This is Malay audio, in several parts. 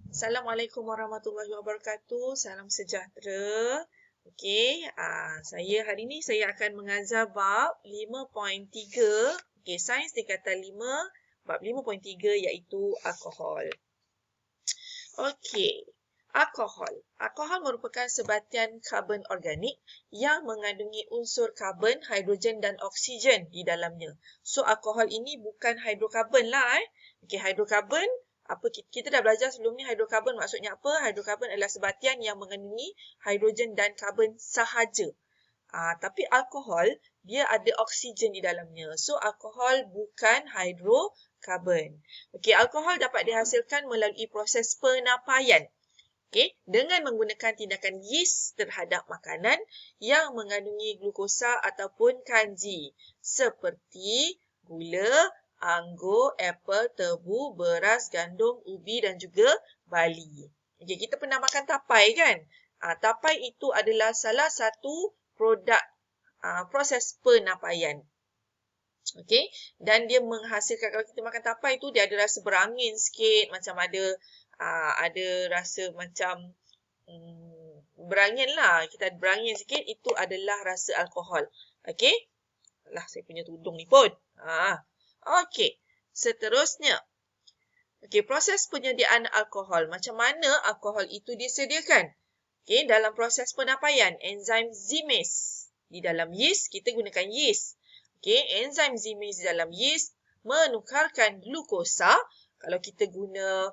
Assalamualaikum warahmatullahi wabarakatuh. Salam sejahtera. Okey, saya hari ini saya akan mengajar bab 5.3. Okey, sains tingkatan 5, bab 5.3 iaitu alkohol. Okey, alkohol. Alkohol merupakan sebatian karbon organik yang mengandungi unsur karbon, hidrogen dan oksigen di dalamnya. So, alkohol ini bukan hidrokarbon lah. Okey, hidrokarbon kita dah belajar sebelum ni. Hidrokarbon maksudnya apa? Hidrokarbon adalah sebatian yang mengandungi hidrogen dan karbon sahaja. Tapi alkohol dia ada oksigen di dalamnya. So alkohol bukan hidrokarbon. Okey, alkohol dapat dihasilkan melalui proses penapaian. Okey, dengan menggunakan tindakan yeast terhadap makanan yang mengandungi glukosa ataupun kanji seperti gula, anggur, apel, tebu, beras, gandum, ubi dan juga barley. Okey, kita pernah makan tapai kan? Tapai itu adalah salah satu produk proses penapaian. Okey, dan dia menghasilkan, kalau kita makan tapai tu dia ada rasa berangin sikit, macam ada rasa macam berangin lah. Kita ada berangin sikit, itu adalah rasa alkohol. Okey. Alah, saya punya tudung ni pun. Okey, seterusnya. Okey, proses penyediaan alkohol. Macam mana alkohol itu disediakan? Okey, dalam proses penapaian, enzim zimase. Di dalam yeast, kita gunakan yeast. Okey, enzim zimase di dalam yeast menukarkan glukosa. Kalau kita guna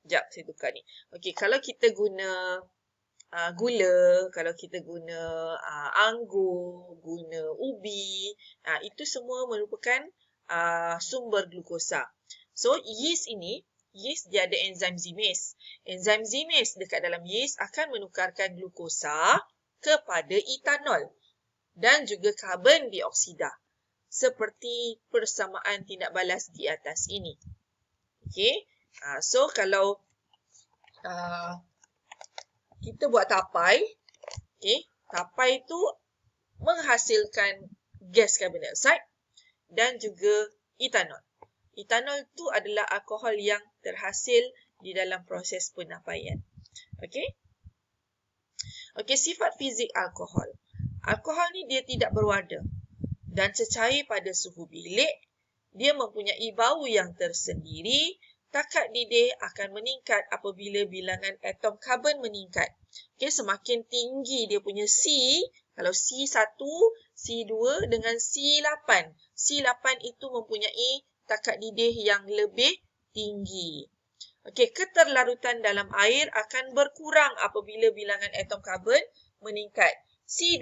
sekejap, saya tukar ni. Okey, kalau kita guna gula, kalau kita guna anggur, guna ubi, itu semua merupakan sumber glukosa. So, yeast dia ada enzim zimase. Enzim zimase dekat dalam yeast akan menukarkan glukosa kepada etanol dan juga karbon dioksida. Seperti persamaan tindak balas di atas ini. Okey. So, kalau kita buat tapai, okay, tapai itu menghasilkan gas karbon dioksida dan juga etanol. Etanol itu adalah alkohol yang terhasil di dalam proses penapaian. Okey. Okey, sifat fizik alkohol. Alkohol ni dia tidak berwarna dan cecair pada suhu bilik. Dia mempunyai bau yang tersendiri. Takat didih akan meningkat apabila bilangan atom karbon meningkat. Okay, semakin tinggi dia punya C, kalau C1, C2 dengan C8. C8 itu mempunyai takat didih yang lebih tinggi. Okay, keterlarutan dalam air akan berkurang apabila bilangan atom karbon meningkat. C2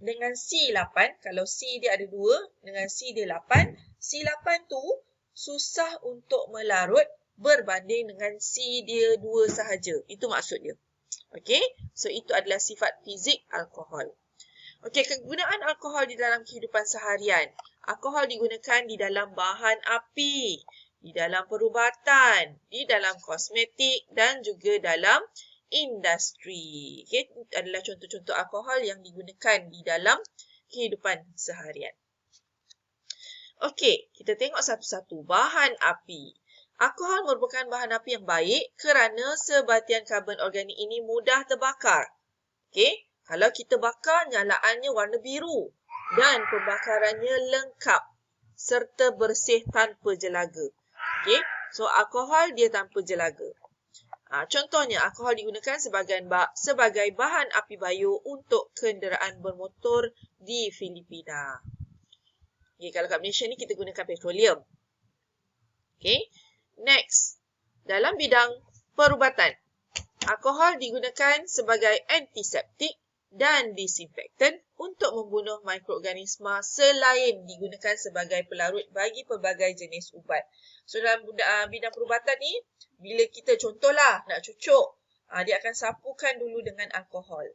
dengan C8, kalau C dia ada 2 dengan C dia 8, C8 tu susah untuk melarut berbanding dengan C dia 2 sahaja. Itu maksud dia. Okey, so itu adalah sifat fizik alkohol. Okey, kegunaan alkohol di dalam kehidupan seharian. Alkohol digunakan di dalam bahan api, di dalam perubatan, di dalam kosmetik dan juga dalam industri. Okey, itu adalah contoh-contoh alkohol yang digunakan di dalam kehidupan seharian. Okey, kita tengok satu-satu. Bahan api. Alkohol merupakan bahan api yang baik kerana sebatian karbon organik ini mudah terbakar. Okey, kalau kita bakar, nyalaannya warna biru dan pembakarannya lengkap serta bersih tanpa jelaga. Okey, so alkohol dia tanpa jelaga. Contohnya, alkohol digunakan sebagai bahan api bayur untuk kenderaan bermotor di Filipina. Okay, kalau kat Malaysia ni kita gunakan petroleum. Okay. Next. Dalam bidang perubatan, alkohol digunakan sebagai antiseptik dan disinfektan untuk membunuh mikroorganisma selain digunakan sebagai pelarut bagi pelbagai jenis ubat. So, dalam bidang perubatan ni, bila kita contohlah nak cucuk, dia akan sapukan dulu dengan alkohol.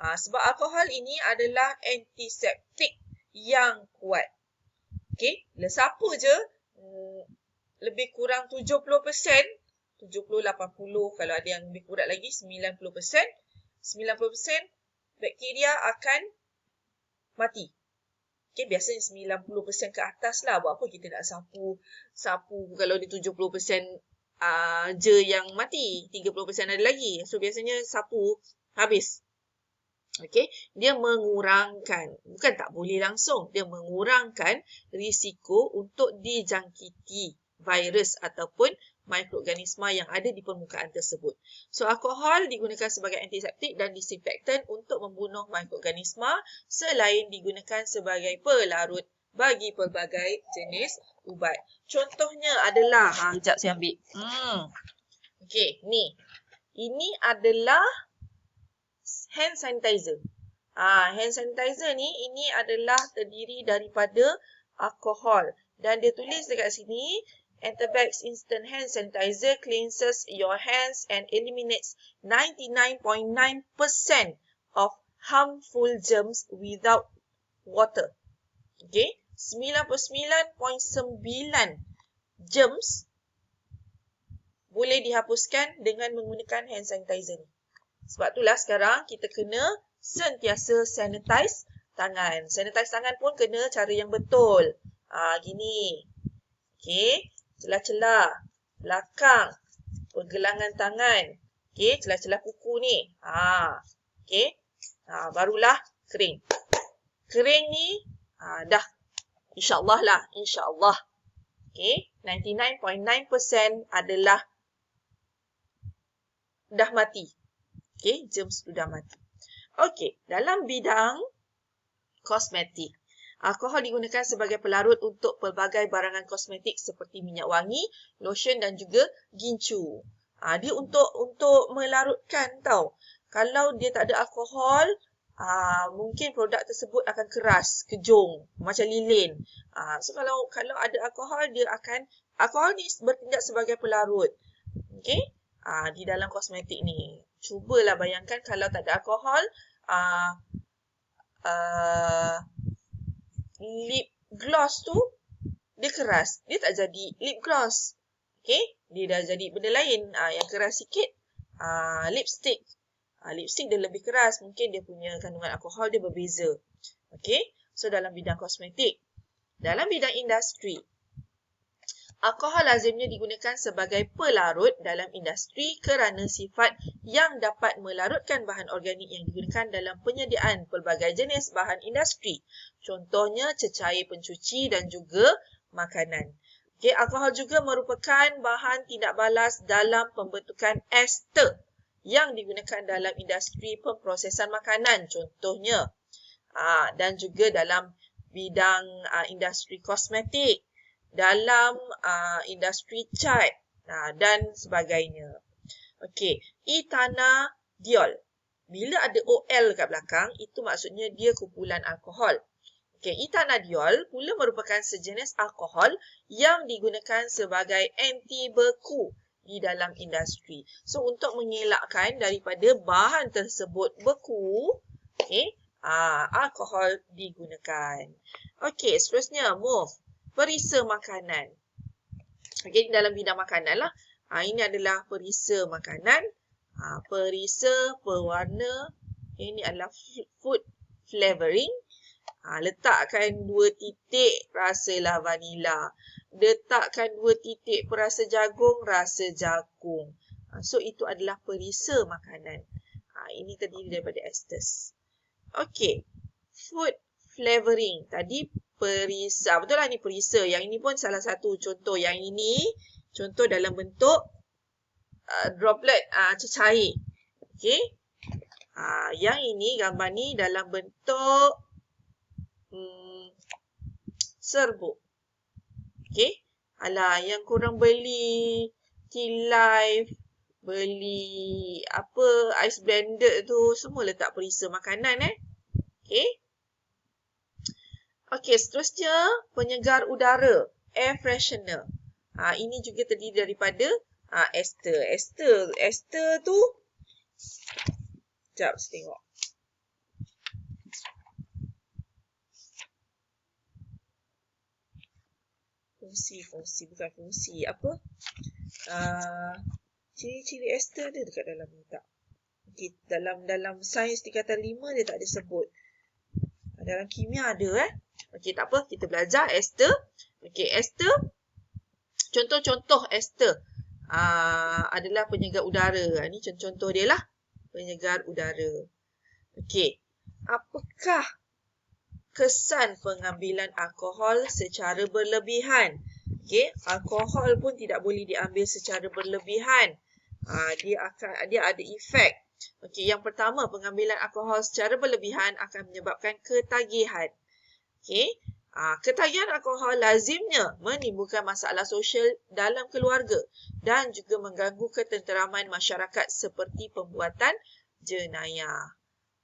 Sebab alkohol ini adalah antiseptik yang kuat. Okey, bila sapu je, lebih kurang 70%, 70-80, kalau ada yang lebih kurang lagi, 90%, 90% bakteria akan mati. Okay, biasanya 90% ke atas lah. Buat apa kita nak sapu kalau dia 70% je yang mati, 30% ada lagi. So, biasanya sapu habis. Okay, dia mengurangkan, bukan tak boleh langsung, dia mengurangkan risiko untuk dijangkiti virus ataupun mikroorganisma yang ada di permukaan tersebut. So, alkohol digunakan sebagai antiseptik dan disinfektan untuk membunuh mikroorganisma selain digunakan sebagai pelarut bagi pelbagai jenis ubat. Contohnya adalah, sekejap saya ambil. Okey, ni. Ini adalah hand sanitizer. Hand sanitizer ni, ini adalah terdiri daripada alkohol. Dan dia tulis dekat sini, Antibac Instant Hand Sanitizer cleanses your hands and eliminates 99.9% of harmful germs without water. Okay, 99.9 germs boleh dihapuskan dengan menggunakan hand sanitizer ni. Sebab itulah sekarang kita kena sentiasa sanitize tangan. Sanitize tangan pun kena cara yang betul. Gini. Okey, celah-celah belakang pergelangan tangan. Okey, celah-celah kuku ni. Okey. Barulah kering. Kering ni dah. InsyaAllah lah, insyaAllah. Okey, 99.9% adalah dah mati. Okey, germs tu dah mati. Okey, dalam bidang kosmetik, alkohol digunakan sebagai pelarut untuk pelbagai barangan kosmetik seperti minyak wangi, lotion dan juga gincu. Dia untuk melarutkan tau. Kalau dia tak ada alkohol, mungkin produk tersebut akan keras, kejung, macam lilin. So kalau ada alkohol, alkohol ni bertindak sebagai pelarut. Okey? Di dalam kosmetik ni. Cubalah bayangkan kalau tak ada alkohol, lip gloss tu dia keras. Dia tak jadi lip gloss. Okey? Dia dah jadi benda lain. Yang keras sikit, lipstick. Lipstick dia lebih keras. Mungkin dia punya kandungan alkohol dia berbeza. Okey? So, dalam bidang kosmetik. Dalam bidang industri, alkohol lazimnya digunakan sebagai pelarut dalam industri kerana sifat yang dapat melarutkan bahan organik yang digunakan dalam penyediaan pelbagai jenis bahan industri. Contohnya cecair pencuci dan juga makanan. Okay, alkohol juga merupakan bahan tindak balas dalam pembentukan ester yang digunakan dalam industri pemprosesan makanan. Contohnya, dan juga dalam bidang industri kosmetik, dalam industri cat dan sebagainya. Okey, etanadiol. Bila ada OL kat belakang, itu maksudnya dia kumpulan alkohol. Okey, etanadiol pula merupakan sejenis alkohol yang digunakan sebagai anti beku di dalam industri. So, untuk mengelakkan daripada bahan tersebut beku, okey, alkohol digunakan. Okey, seterusnya, move. Perisa makanan. Okey, dalam bidang makanan lah. Ini adalah perisa makanan. Perisa, pewarna. Ini adalah food flavoring. Letakkan 2 titik, rasalah vanila. Letakkan 2 titik perasa jagung, rasa jagung. So, itu adalah perisa makanan. Ini terdiri daripada esters. Okey, food flavoring. Tadi perisa. Betul lah ni perisa. Yang ini pun salah satu contoh. Yang ini contoh dalam bentuk droplet cecair. Okey. Yang ini gambar ni dalam bentuk serbuk. Okey. Yang korang beli Tea Life, beli ice blended tu, semua letak perisa makanan Okey. Okey, seterusnya penyegar udara, air freshener. Ini juga terdiri daripada ester. Ester tu, sekejap saya tengok. Fungsi. Apa? Ciri-ciri ester ada dekat dalam ni tak? Okay, dalam sains tingkatan 5 dia tak ada sebut. Dalam kimia ada Okey, tak apa. Kita belajar ester. Okey, ester. Contoh-contoh ester adalah penyegar udara. Ini contoh-contoh dia lah. Penyegar udara. Okey. Apakah kesan pengambilan alkohol secara berlebihan? Okey, alkohol pun tidak boleh diambil secara berlebihan. Dia ada efek. Okey, yang pertama, pengambilan alkohol secara berlebihan akan menyebabkan ketagihan. Okey, ketagihan alkohol lazimnya menimbulkan masalah sosial dalam keluarga dan juga mengganggu ketenteraman masyarakat seperti pembuatan jenayah.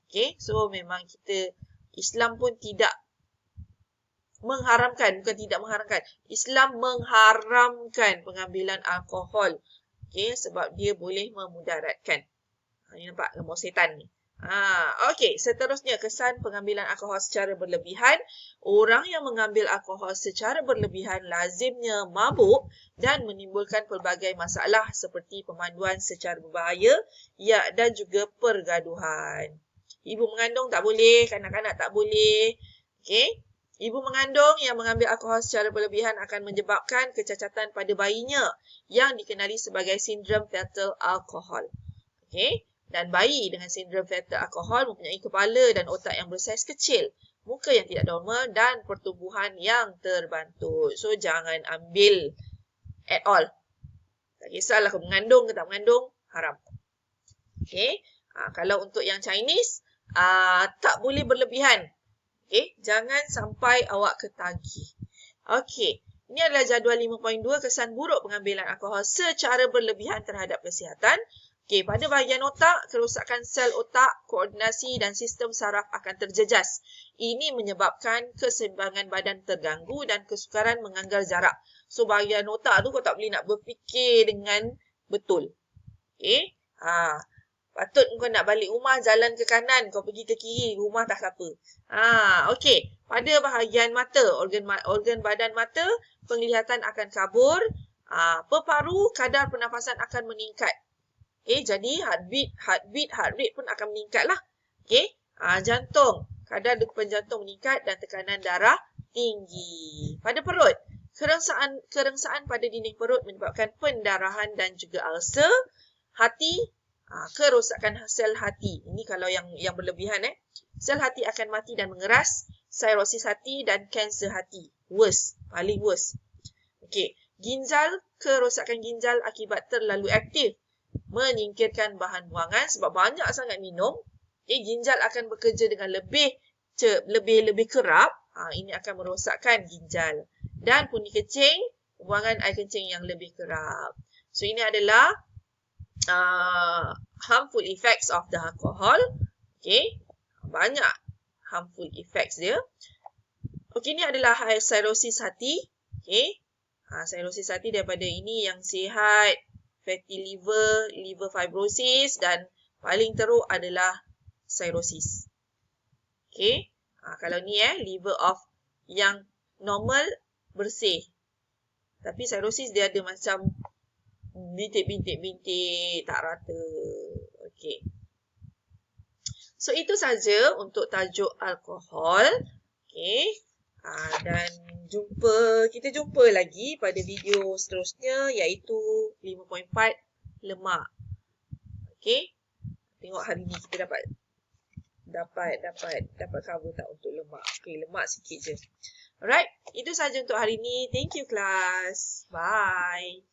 Okey, so memang Islam pun tidak mengharamkan, bukan tidak mengharamkan. Islam mengharamkan pengambilan alkohol. Okey, sebab dia boleh memudaratkan. Ini nampak gambar setan ni. Okey, seterusnya kesan pengambilan alkohol secara berlebihan. Orang yang mengambil alkohol secara berlebihan lazimnya mabuk dan menimbulkan pelbagai masalah seperti pemanduan secara berbahaya dan juga pergaduhan. Ibu mengandung tak boleh, kanak-kanak tak boleh. Okey. Ibu mengandung yang mengambil alkohol secara berlebihan akan menyebabkan kecacatan pada bayinya yang dikenali sebagai sindrom fetal alkohol. Okey. Dan bayi dengan sindrom fetal alkohol mempunyai kepala dan otak yang bersaiz kecil, muka yang tidak normal dan pertumbuhan yang terbantul. So, jangan ambil at all. Tak kisahlah kau mengandung ke tak mengandung, haram. Okey. Kalau untuk yang Chinese, tak boleh berlebihan. Okey, jangan sampai awak ketagih. Okey, ini adalah jadual 5.2 kesan buruk pengambilan alkohol secara berlebihan terhadap kesihatan. Okey, pada bahagian otak, kerosakan sel otak, koordinasi dan sistem saraf akan terjejas. Ini menyebabkan keseimbangan badan terganggu dan kesukaran menganggar jarak. So, bahagian otak tu kau tak boleh nak berfikir dengan betul. Okey, patut kau nak balik rumah, jalan ke kanan, kau pergi ke kiri, rumah tak siapa. Okey. Pada bahagian mata, organ badan mata, penglihatan akan kabur. Peparu, kadar pernafasan akan meningkat. Okey, jadi heart rate pun akan meningkat lah. Okey. Jantung, kadar degupan jantung meningkat dan tekanan darah tinggi. Pada perut, kerengsaan pada dinding perut menyebabkan pendarahan dan juga ulcer. Hati, kerosakan sel hati. Ini kalau yang berlebihan. Sel hati akan mati dan mengeras. Sirosis hati dan kanser hati. Paling worst. Okey. Ginjal, kerosakan ginjal akibat terlalu aktif menyingkirkan bahan buangan sebab banyak sangat minum. Ginjal akan bekerja dengan lebih kerap. Ini akan merosakkan ginjal. Dan pundi kencing, buangan air kencing yang lebih kerap. So, ini adalah harmful effects of the alcohol. Okay. Banyak harmful effects dia. Okay, ini adalah cirrhosis hati. Okay. Cirrhosis hati daripada ini yang sihat, fatty liver fibrosis dan paling teruk adalah cirrhosis. Okay. Kalau ni liver of yang normal bersih. Tapi cirrhosis dia ada macam bintik-bintik tak rata. Okey. So, itu saja untuk tajuk alkohol. Okey. Dan kita jumpa lagi pada video seterusnya iaitu 5.4 lemak. Okey. Tengok hari ni kita dapat cover tak untuk lemak. Okey, lemak sikit je. Alright, itu saja untuk hari ni. Thank you class. Bye.